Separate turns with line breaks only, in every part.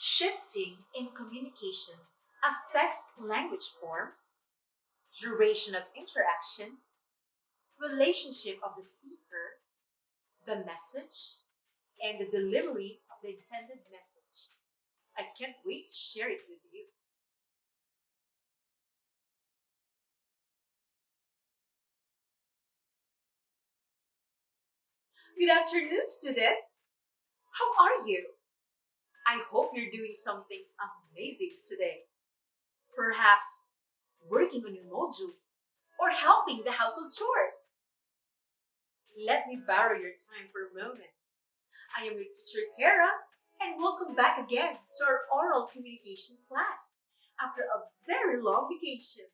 Shifting in communication affects language forms, duration of interaction, relationship of the speaker, the message, and the delivery of the intended message. I can't wait to share it with you. Good afternoon, students. How are you? I hope you're doing something amazing today. Perhaps working on your modules or helping the household chores. Let me borrow your time for a moment. I am your teacher, Kara, and welcome back again to our oral communication class after a very long vacation.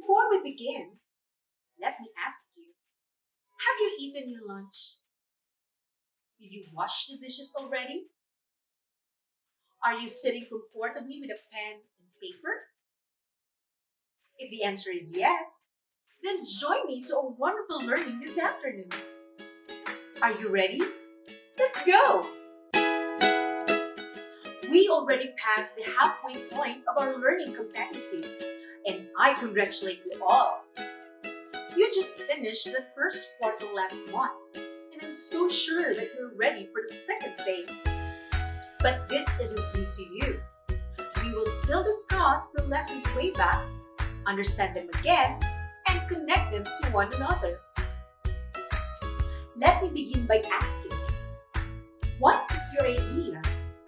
Before we begin, let me ask you, have you eaten your lunch? Did you wash the dishes already? Are you sitting comfortably with a pen and paper? If the answer is yes, then join me to a wonderful learning this afternoon. Are you ready? Let's go! We already passed the halfway point of our learning competencies, and I congratulate you all. You just finished the first quarter last month, and I'm so sure that you're ready for the second phase. But this isn't new to you. We will still discuss the lessons way back, understand them again, and connect them to one another. Let me begin by asking, what is your idea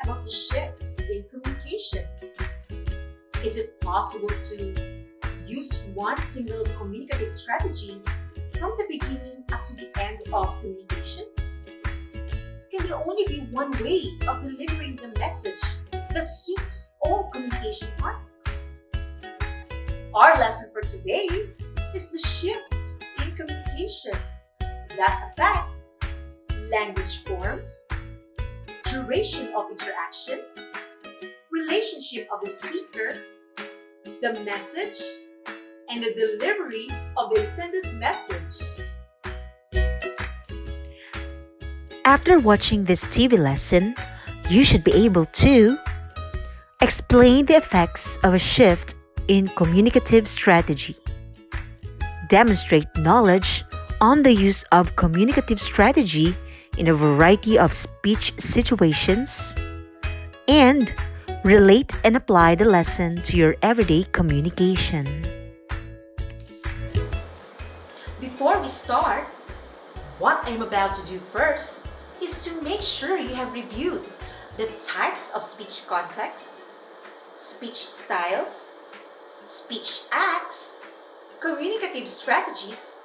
about the shifts in communication? Is it possible to use one single communicative strategy from the beginning up to the end of communication? Can there only be one way of delivering the message that suits all communication contexts? Our lesson for today is the shifts in communication that affects language forms, duration of interaction, relationship of the speaker, the message, and the delivery of the intended message.
After watching this TV lesson, you should be able to explain the effects of a shift in communicative strategy, demonstrate knowledge on the use of communicative strategy in a variety of speech situations, and relate and apply the lesson to your everyday communication.
Before we start, what I'm about to do first is to make sure you have reviewed the types of speech context, speech styles, speech acts, communicative strategies,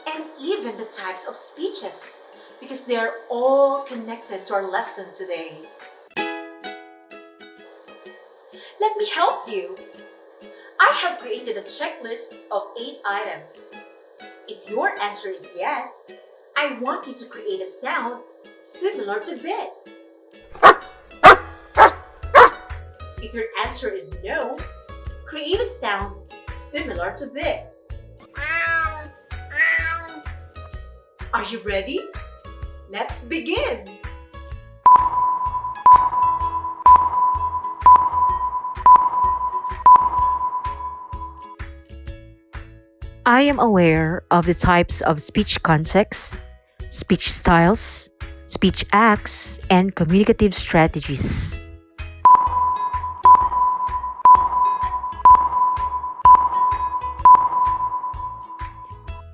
and even the types of speeches, because they are all connected to our lesson today. Let me help you. I have created a checklist of 8 items. If your answer is yes, I want you to create a sound similar to this. If your answer is no, create a sound similar to this. Are you ready? Let's begin!
I am aware of the types of speech contexts, speech styles, speech acts, and communicative strategies.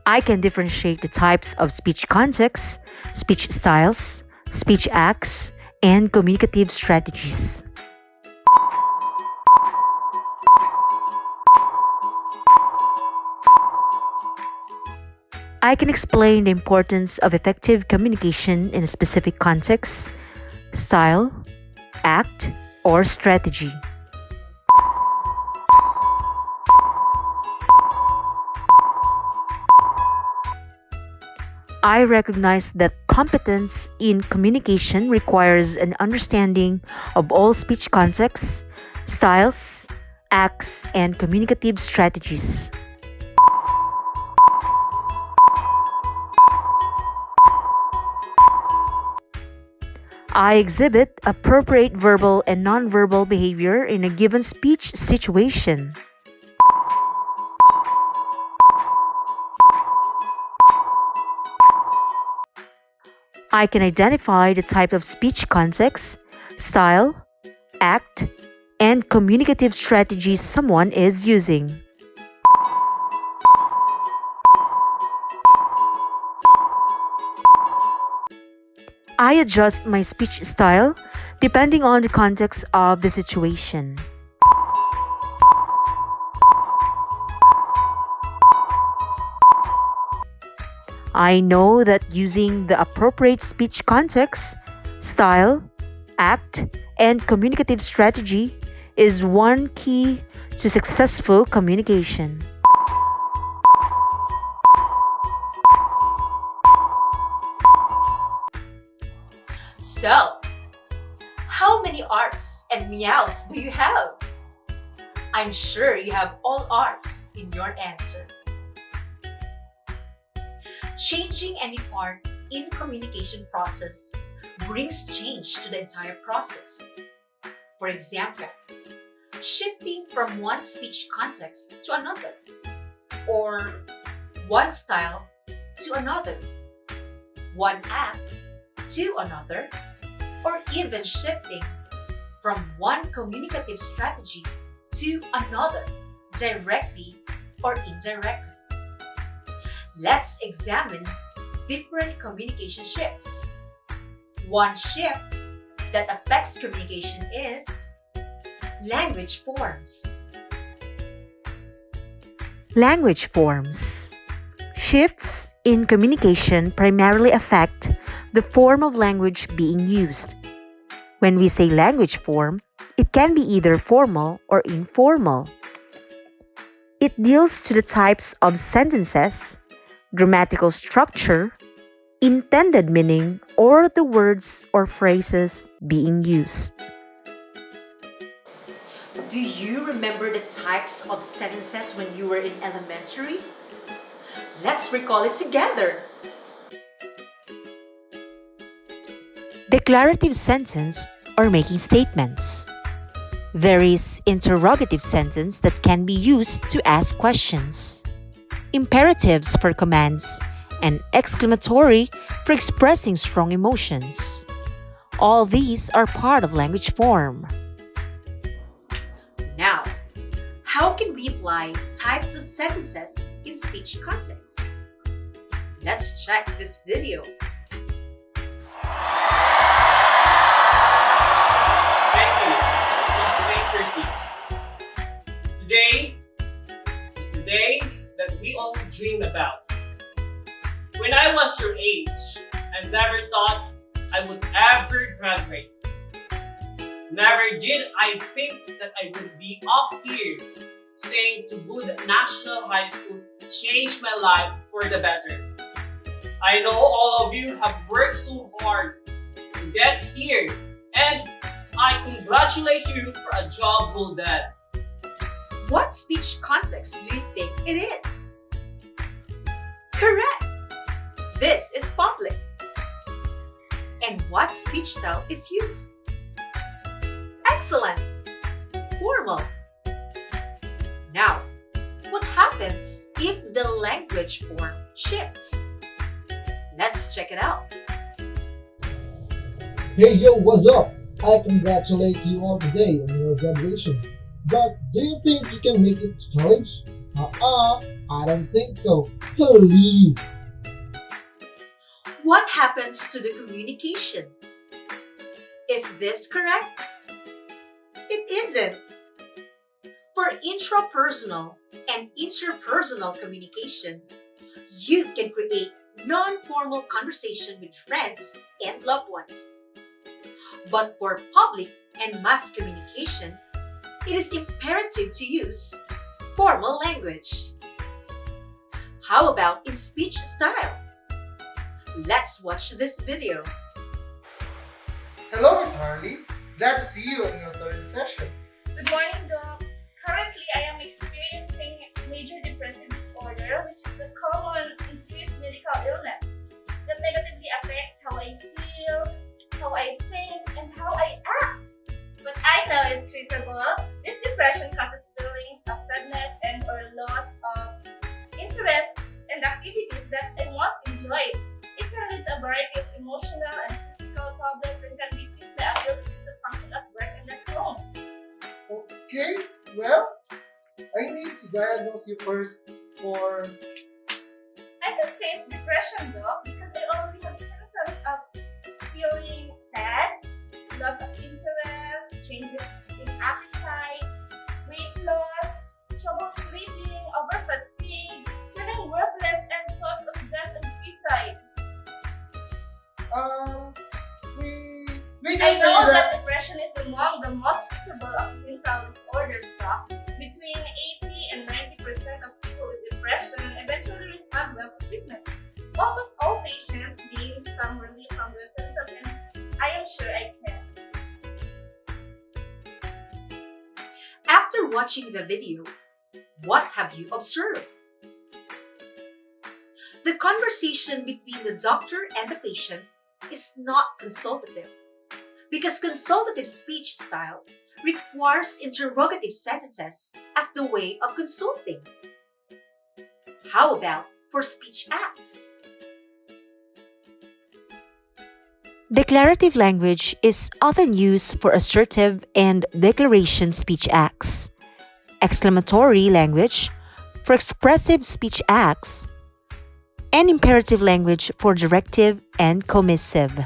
I can differentiate the types of speech contexts, speech styles, speech acts, and communicative strategies. I can explain the importance of effective communication in a specific context, style, act, or strategy. I recognize that competence in communication requires an understanding of all speech contexts, styles, acts, and communicative strategies. I exhibit appropriate verbal and nonverbal behavior in a given speech situation. I can identify the type of speech context, style, act, and communicative strategy someone is using. I adjust my speech style depending on the context of the situation. I know that using the appropriate speech context, style, act, and communicative strategy is one key to successful communication.
So, how many arcs and meows do you have? I'm sure you have all arcs in your answer. Changing any part in communication process brings change to the entire process. For example, shifting from one speech context to another, or one style to another, one act to another, or even shifting from one communicative strategy to another, directly or indirectly. Let's examine different communication shifts. One shift that affects communication is language forms.
Language forms. Shifts in communication primarily affect the form of language being used. When we say language form, it can be either formal or informal. It deals to the types of sentences, grammatical structure, intended meaning, or the words or phrases being used.
Do you remember the types of sentences when you were in elementary? Let's recall it together.
Declarative sentence or making statements. There is interrogative sentence that can be used to ask questions. Imperatives for commands and exclamatory for expressing strong emotions. All these are part of language form.
Now, how can we apply types of sentences in speech context? Let's check this video.
Thank you. Please take your seats. Today is the day that we all dream about. When I was your age, I never thought I would ever graduate. Never did I think that I would be up here saying to Buddha National High School changed my life for the better. I know all of you have worked so hard to get here, and I congratulate you for a job well done.
What speech context do you think it is? Correct! This is public. And what speech style is used? Excellent! Formal. Now, what happens if the language form shifts? Let's check it out.
Hey yo, what's up? I congratulate you all today on your graduation. But do you think you can make it to college? I don't think so. Please.
What happens to the communication? Is this correct? It isn't. For intrapersonal and interpersonal communication, You can create non-formal conversation with friends and loved ones. But for public and mass communication, it is imperative to use formal language. How about in speech style? Let's watch this video.
Hello, Miss Harley. Glad to see you in your third session.
Good morning, Doc. Currently, I am experiencing major depressive disorder, which is a common and serious medical illness that negatively affects how I feel, how I think, and how I act. But I know it's treatable. This depression causes feelings of sadness and or loss of interest and activities that I once enjoyed. It can lead to a variety of emotional and physical problems and can decrease my ability to function at work and at home.
Okay, well, I need to diagnose you first for...
I can say it's depression, Doc, because I already have symptoms of feeling sad, loss of interest, changes in appetite, weight loss, trouble sleeping, over fatigue, feeling worthless, and thoughts of death and suicide.
We
I
can say
know
that...
that depression is among the most treatable of mental disorders, Doc. Between 80 and 90% of people with depression eventually respond well to treatment. Almost all patients gain some relief from the symptoms, and I am sure I can.
After watching the video, what have you observed? The conversation between the doctor and the patient is not consultative because consultative speech style requires interrogative sentences as the way of consulting. How about for speech acts?
Declarative language is often used for assertive and declaration speech acts. Exclamatory language for expressive speech acts. And imperative language for directive and commissive.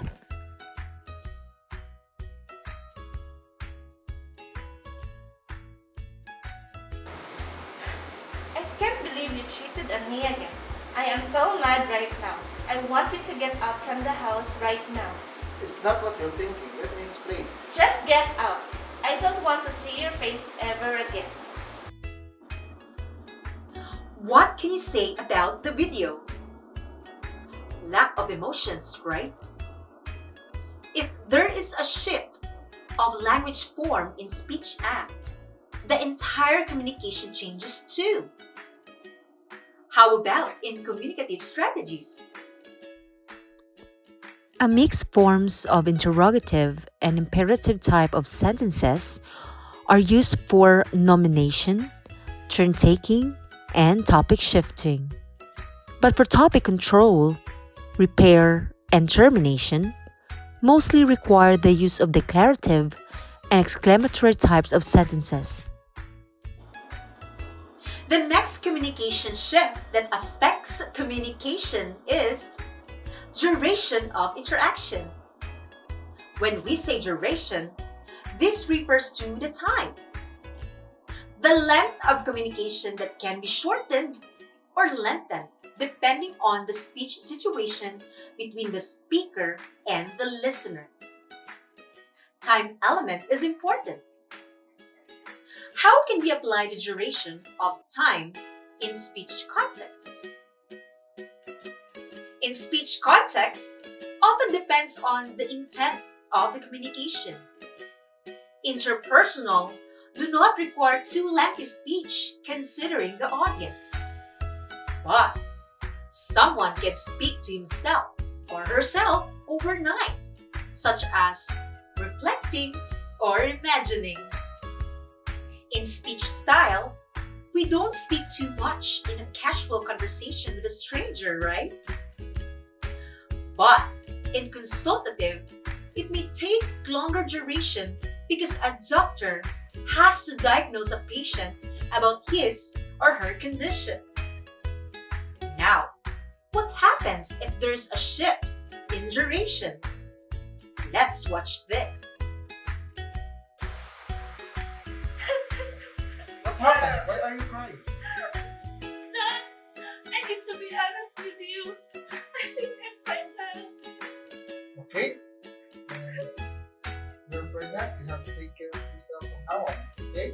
I can't believe you cheated on me again. I am so mad right now. I want you to get out from the house right now.
It's not what you're thinking. Let me explain.
Just get out. I don't want to see your face ever again.
What can you say about the video? Lack of emotions, right? If there is a shift of language form in speech act, the entire communication changes too. How about in communicative strategies?
A mixed forms of interrogative and imperative type of sentences are used for nomination, turn-taking, and topic shifting. But for topic control, repair, and termination, mostly require the use of declarative and exclamatory types of sentences.
The next communication shift that affects communication is duration of interaction. When we say duration, this refers to the time, the length of communication that can be shortened or lengthened depending on the speech situation between the speaker and the listener. Time element is important. How can we apply the duration of time in speech context? In speech context, often depends on the intent of the communication. Interpersonal do not require too lengthy speech considering the audience. But someone can speak to himself or herself overnight, such as reflecting or imagining. In speech style, we don't speak too much in a casual conversation with a stranger, right? But in consultative, it may take longer duration because a doctor has to diagnose a patient about his or her condition. Now, what happens if there's a shift in duration? Let's watch this.
What happened? Why are you crying?
I to be honest with you, I think I'm fine now.
Okay? Since you're pregnant, you have to take care of yourself from now on. Okay?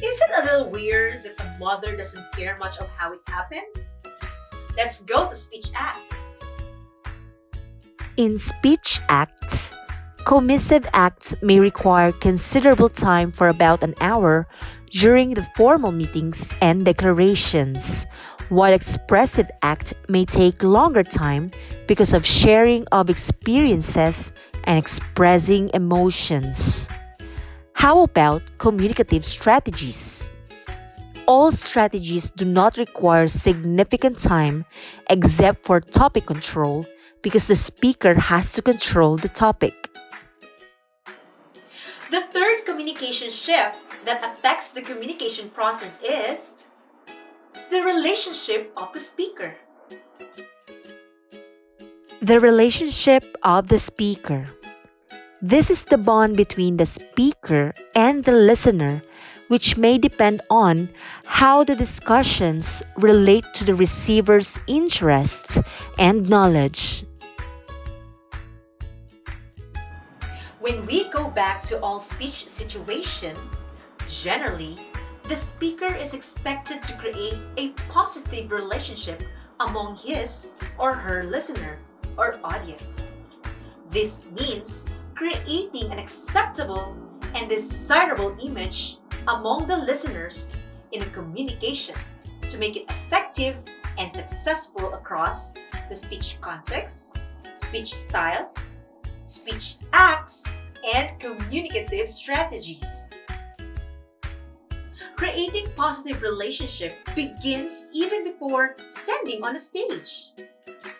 Is it a little weird that the mother doesn't care much of how it happened? Let's go to speech acts.
In speech acts, commissive acts may require considerable time for about an hour during the formal meetings and declarations, while expressive act may take longer time because of sharing of experiences and expressing emotions. How about communicative strategies? All strategies do not require significant time except for topic control because the speaker has to control the topic.
The third communication shift that affects the communication process is the relationship of the speaker.
The relationship of the speaker. This is the bond between the speaker and the listener, which may depend on how the discussions relate to the receiver's interests and knowledge.
When we go back to all speech situation, generally, the speaker is expected to create a positive relationship among his or her listener or audience. This means creating an acceptable and desirable image among the listeners in a communication to make it effective and successful across the speech context, speech styles, speech acts, and communicative strategies. Creating positive relationship begins even before standing on a stage.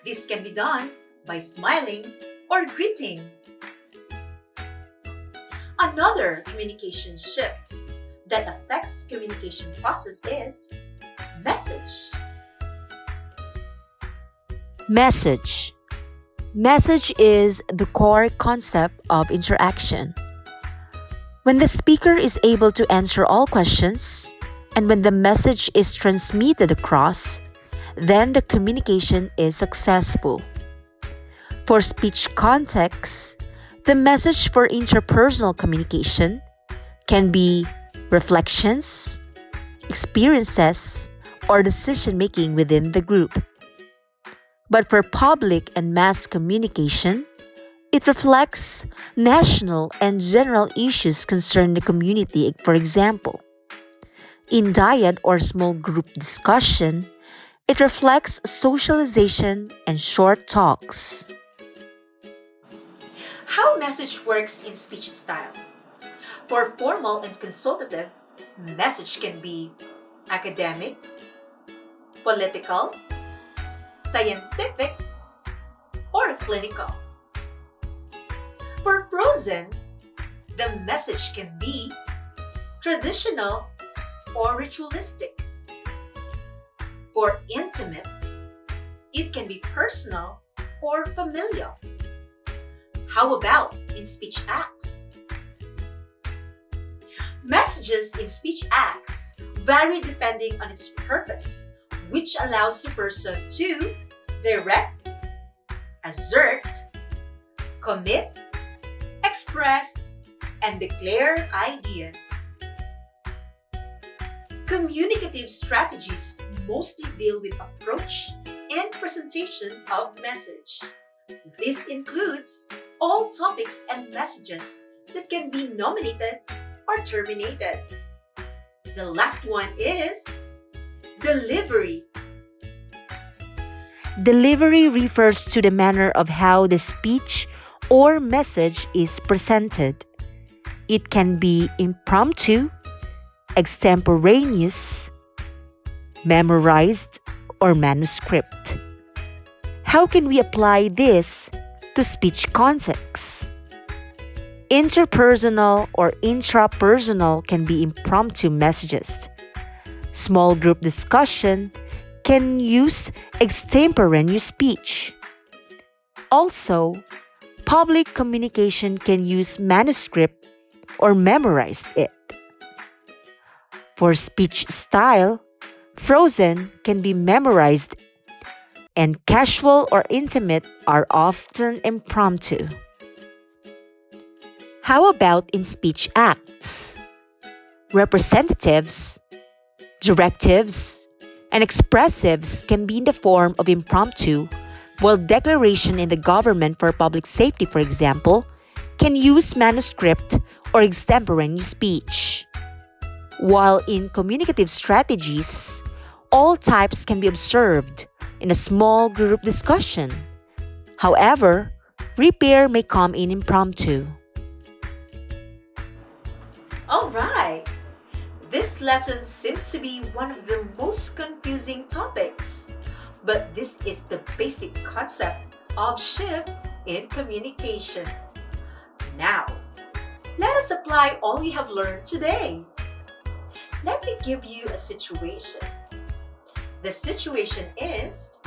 This can be done by smiling or greeting. Another communication shift that affects communication process is message.
Message. Message is the core concept of interaction. When the speaker is able to answer all questions, and when the message is transmitted across, then the communication is successful. For speech context, the message for interpersonal communication can be reflections, experiences, or decision making within the group. But for public and mass communication, it reflects national and general issues concerning the community. For example, in dyad or small group discussion, it reflects socialization and short talks.
How message works in speech style. For formal and consultative, message can be academic, political, scientific, or clinical. For frozen, the message can be traditional or ritualistic. For intimate, it can be personal or familial. How about in speech acts? Messages in speech acts vary depending on its purpose, which allows the person to direct, assert, commit, express, and declare ideas. Communicative strategies mostly deal with approach and presentation of message. This includes all topics and messages that can be nominated or terminated. The last one is delivery.
Delivery refers to the manner of how the speech or message is presented. It can be impromptu, extemporaneous, memorized, or manuscript. How can we apply this to speech context? Interpersonal or intrapersonal can be impromptu messages. Small group discussion can use extemporaneous speech. Also, public communication can use manuscript or memorize it. For speech style, Frozen can be memorized, and casual or intimate are often impromptu. How about in speech acts? Representatives, directives, and expressives can be in the form of impromptu, while declaration in the government for public safety, for example, can use manuscript or extemporaneous speech. While in communicative strategies, all types can be observed in a small group discussion. However, repair may come in impromptu.
All right. This lesson seems to be one of the most confusing topics, but this is the basic concept of shift in communication. Now, let us apply all we have learned today. Let me give you a situation. The situation is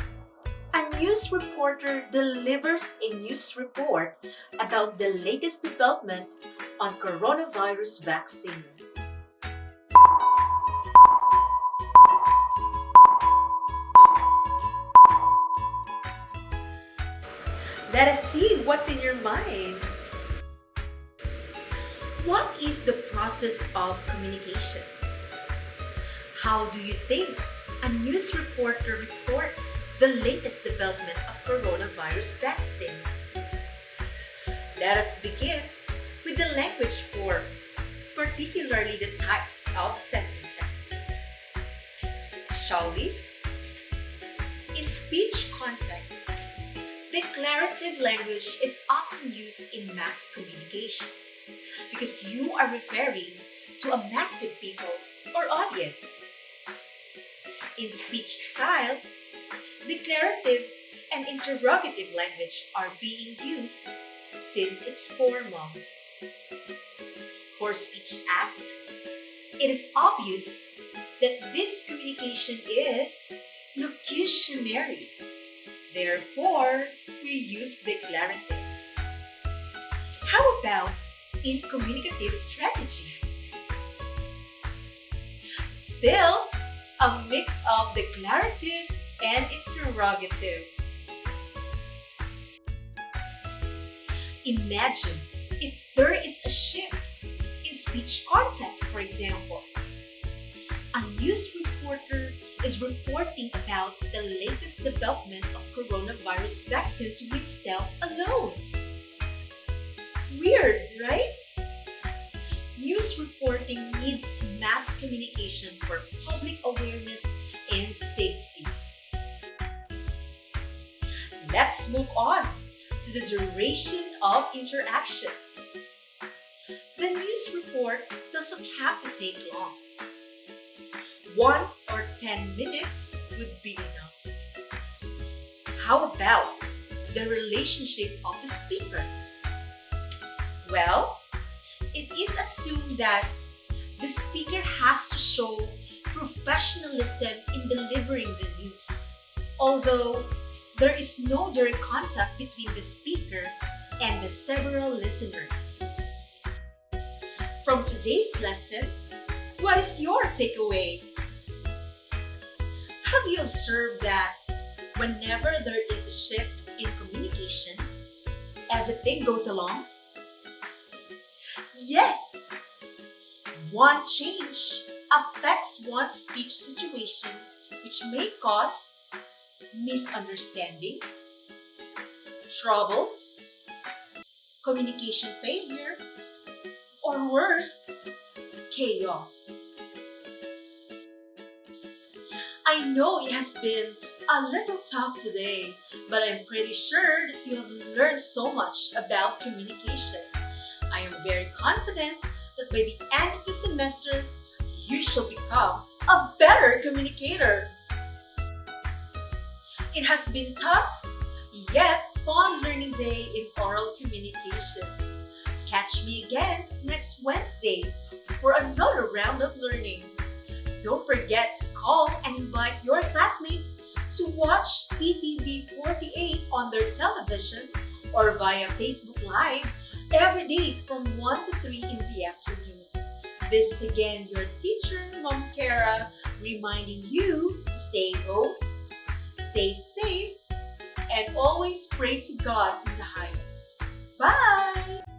a news reporter delivers a news report about the latest development on coronavirus vaccine. Let us see what's in your mind. What is the process of communication? How do you think a news reporter reports the latest development of coronavirus vaccine? Let us begin with the language form, particularly the types of sentences. Shall we? In speech context, declarative language is often used in mass communication because you are referring to a massive people or audience. In speech style, declarative and interrogative language are being used since it's formal. For speech act, it is obvious that this communication is locutionary. Therefore, we use declarative. How about in communicative strategy? Still, a mix of declarative and interrogative. Imagine if there is a shift in speech context, for example. A news reporter is reporting about the latest development of coronavirus vaccine to himself alone. Weird, right? News reporting needs mass communication for public awareness and safety. Let's move on to the duration of interaction. The news report doesn't have to take long. 1 or 10 minutes would be enough. How about the relationship of the speaker? Well, it is assumed that the speaker has to show professionalism in delivering the news, although there is no direct contact between the speaker and the several listeners. From today's lesson, what is your takeaway? Have you observed that whenever there is a shift in communication, everything goes along? Yes! One change affects one speech situation, which may cause misunderstanding, troubles, communication failure, or worse, chaos. I know it has been a little tough today, but I'm pretty sure that you have learned so much about communication. I am very confident that by the end of the semester, you shall become a better communicator. It has been tough, yet fun learning day in oral communication. Catch me again next Wednesday for another round of learning. Don't forget to call and invite your classmates to watch PTV 48 on their television or via Facebook Live every day from 1 to 3 in the afternoon. This is again your teacher, Mom Kara, reminding you to stay home, stay safe, and always pray to God in the highest. Bye!